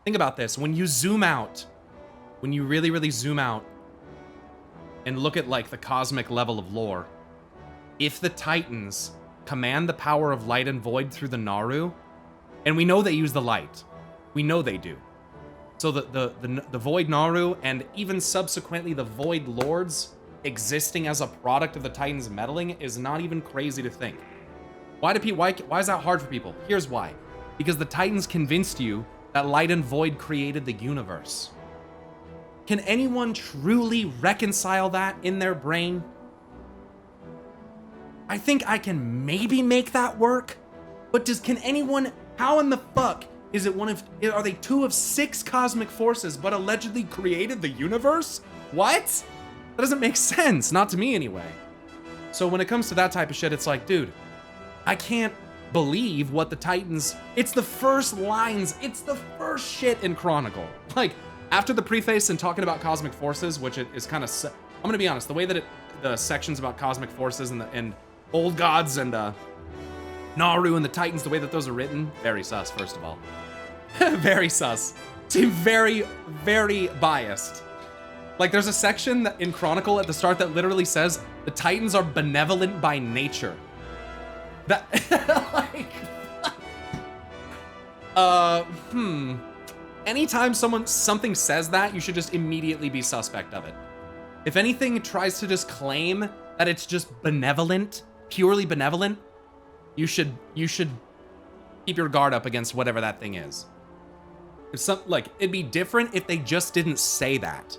Think about this. When you zoom out, when you really, really zoom out and look at like the cosmic level of lore, if the Titans command the power of light and void through the Naru, and we know they use the light, we know they do. So the Void Naru and even subsequently the Void Lords existing as a product of the Titans meddling is not even crazy to think. Why is that hard for people? Here's why. Because the Titans convinced you that light and void created the universe. Can anyone truly reconcile that in their brain? I think I can maybe make that work, but can anyone, how in the fuck is it are they 2 of 6 cosmic forces but allegedly created the universe? What? That doesn't make sense, not to me anyway. So when it comes to that type of shit, it's like, dude, I can't believe what the Titans, it's the first lines, it's the first shit in Chronicle. Like, after the preface and talking about cosmic forces, which it is kind of, I'm gonna be honest, the way that the sections about cosmic forces and old gods and Naru and the Titans, the way that those are written, very sus, first of all. Very sus. Seem very, very biased. Like, there's a section in Chronicle at the start that literally says, the Titans are benevolent by nature. That, like, anytime something says that, you should just immediately be suspect of it. If anything tries to just claim that it's just benevolent, purely benevolent, you should keep your guard up against whatever that thing is. It'd be different if they just didn't say that.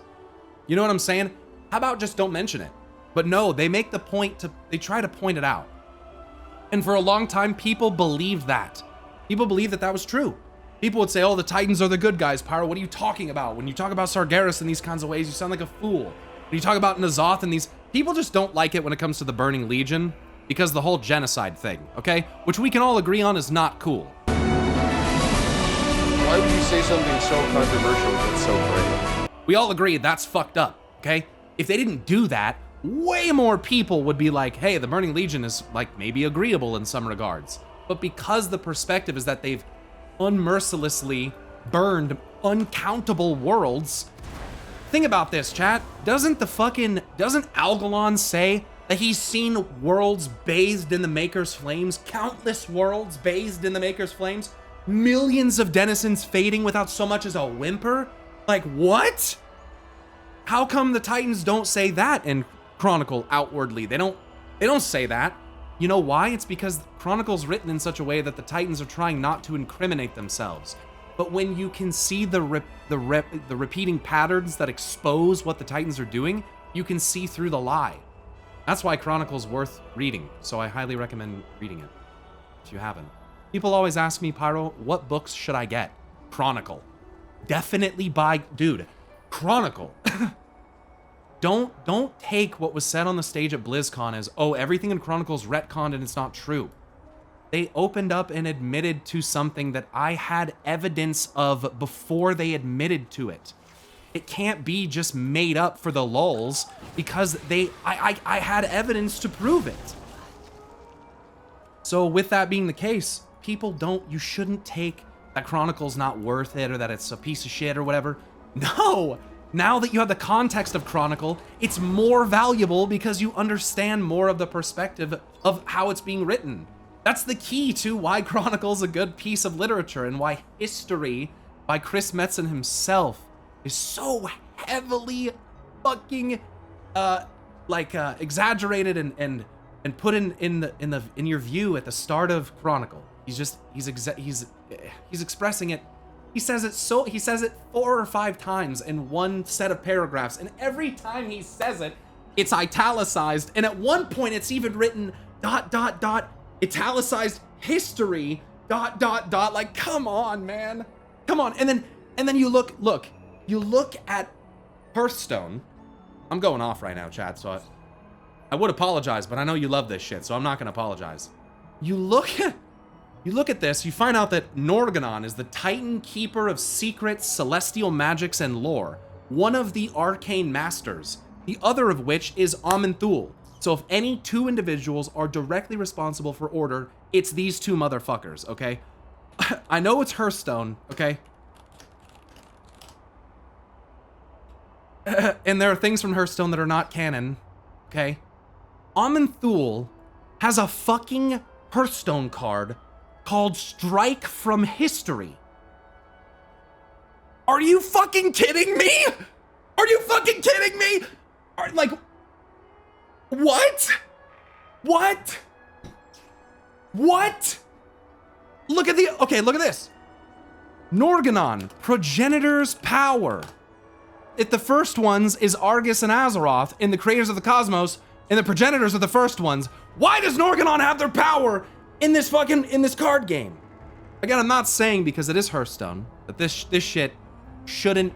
You know what I'm saying? How about just don't mention it? But no, they make the point they try to point it out. And for a long time, people believed that. People believed that that was true. People would say, oh, the Titans are the good guys, Pyro. What are you talking about? When you talk about Sargeras in these kinds of ways, you sound like a fool. When you talk about N'Zoth and these, people just don't like it when it comes to the Burning Legion because of the whole genocide thing, okay? Which we can all agree on is not cool. Why would you say something so controversial that's so great? We all agree that's fucked up, okay? If they didn't do that, way more people would be like, hey, the Burning Legion is like maybe agreeable in some regards. But because the perspective is that they've unmercilessly burned uncountable worlds, think about this, chat. Doesn't Algalon say that he's seen worlds bathed in the Maker's flames? Countless worlds bathed in the Maker's flames? Millions of denizens fading without so much as a whimper? Like, what? How come the Titans don't say that in Chronicle outwardly? They don't say that. You know why? It's because Chronicle's written in such a way that the Titans are trying not to incriminate themselves. But when you can see the repeating patterns that expose what the Titans are doing, you can see through the lie. That's why Chronicle's worth reading, so I highly recommend reading it, if you haven't. People always ask me, Pyro, what books should I get? Chronicle. Definitely buy, dude, Chronicle. Don't take what was said on the stage at BlizzCon as, oh, everything in Chronicle's retconned and it's not true. They opened up and admitted to something that I had evidence of before they admitted to it. It can't be just made up for the lulz because I had evidence to prove it. So with that being the case, you shouldn't take that Chronicle's not worth it or that it's a piece of shit or whatever. No! Now that you have the context of Chronicle, it's more valuable because you understand more of the perspective of how it's being written. That's the key to why Chronicle's a good piece of literature and why History by Chris Metzen himself is so heavily fucking exaggerated and put in your view at the start of Chronicle. He's expressing it. He says it 4 or 5 times in one set of paragraphs, and every time he says it, it's italicized, and at one point it's even written ... italicized history ... like, come on, man. Come on. And then you look at Hearthstone. I'm going off right now, chat, so I would apologize, but I know you love this shit, so I'm not gonna apologize. You look at this, you find out that Norganon is the Titan Keeper of secrets, celestial magics, and lore, one of the arcane masters, the other of which is Aman'thul. So if any 2 individuals are directly responsible for order, it's these 2 motherfuckers, okay? I know it's Hearthstone, okay? and there are things from Hearthstone that are not canon, okay? Aman'thul has a fucking Hearthstone card called Strike from History. Are you fucking kidding me? Are you fucking kidding me? Like, what? What? What? Look at okay, look at this. Norganon, Progenitor's Power. If the first ones is Argus and Azeroth, and the creators of the cosmos, and the progenitors are the first ones, why does Norganon have their power in this card game? Again, I'm not saying because it is Hearthstone that this shit shouldn't,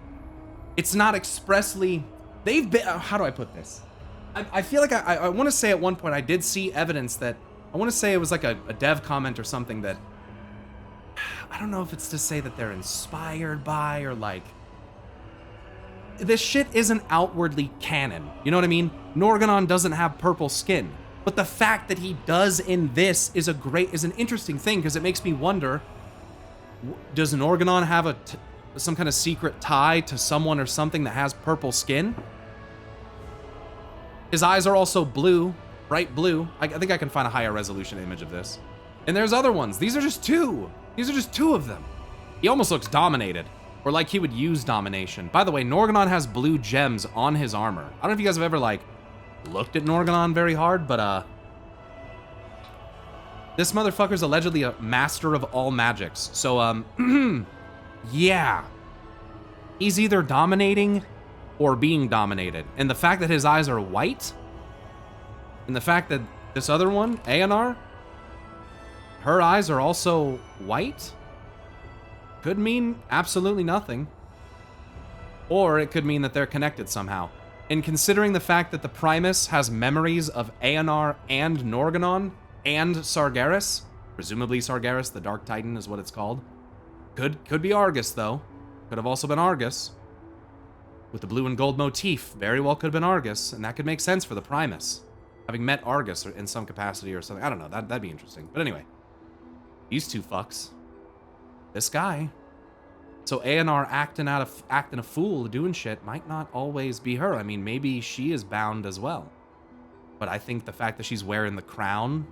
it's not expressly, they've been, how do I put this? I feel like I want to say at one point I did see evidence that, I want to say it was like a dev comment or something that, I don't know if it's to say that they're inspired by or like, this shit isn't outwardly canon. You know what I mean? Norganon doesn't have purple skin, but the fact that he does in this is an interesting thing because it makes me wonder, does Norganon have some kind of secret tie to someone or something that has purple skin? His eyes are also blue, bright blue. I think I can find a higher resolution image of this. And there's other ones. These are just two. These are just two of them. He almost looks dominated. Or like he would use domination. By the way, Norganon has blue gems on his armor. I don't know if you guys have ever, like, looked at Norganon very hard, but, this motherfucker's allegedly a master of all magics. So, yeah. He's either dominating or being dominated. And the fact that his eyes are white, and the fact that this other one, ANR, her eyes are also white, could mean absolutely nothing. Or it could mean that they're connected somehow. And considering the fact that the Primus has memories of ANR and Norganon and Sargeras, presumably Sargeras, the Dark Titan is what it's called. Could be Argus, though. Could have also been Argus. With the blue and gold motif, very well could have been Argus, and that could make sense for the Primus. Having met Argus in some capacity or something. I don't know, that'd be interesting. But anyway, these two fucks. This guy. So ANR acting a fool, doing shit, might not always be her. I mean, maybe she is bound as well. But I think the fact that she's wearing the crown,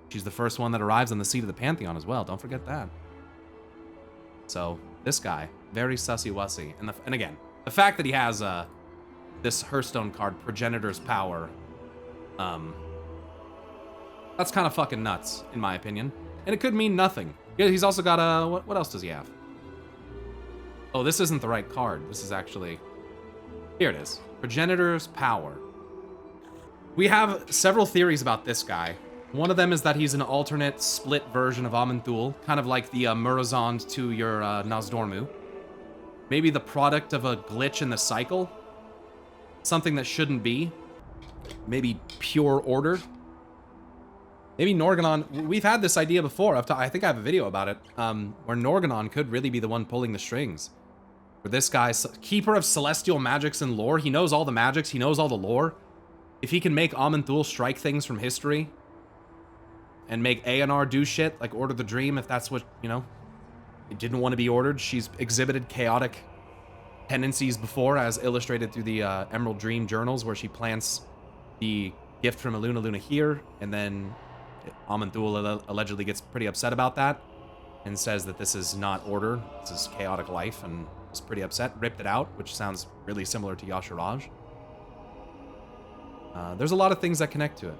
she's the first one that arrives on the seat of the Pantheon as well. Don't forget that. So this guy, very sussy-wussy. And again, the fact that he has this Hearthstone card, Progenitor's Power, that's kind of fucking nuts, in my opinion. And it could mean nothing. Yeah, he's also got a... What else does he have? Oh, this isn't the right card. This is actually... Here it is. Progenitor's Power. We have several theories about this guy. One of them is that he's an alternate split version of Aman'thul, kind of like the Murozond to your Nozdormu. Maybe the product of a glitch in the cycle. Something that shouldn't be. Maybe pure order. Maybe Norganon, we've had this idea before. I think I have a video about it, where Norganon could really be the one pulling the strings. Where this guy's keeper of celestial magics and lore, he knows all the magics, he knows all the lore. If he can make Aman'thul strike things from history, and make ANR do shit, like Order the Dream, if that's what, you know, it didn't want to be ordered. She's exhibited chaotic tendencies before, as illustrated through the Emerald Dream journals, where she plants the gift from Aluna Luna here, and then Aman'thul allegedly gets pretty upset about that and says that this is not order, this is chaotic life, and is pretty upset, ripped it out, which sounds really similar to Yasharaj. There's a lot of things that connect to it.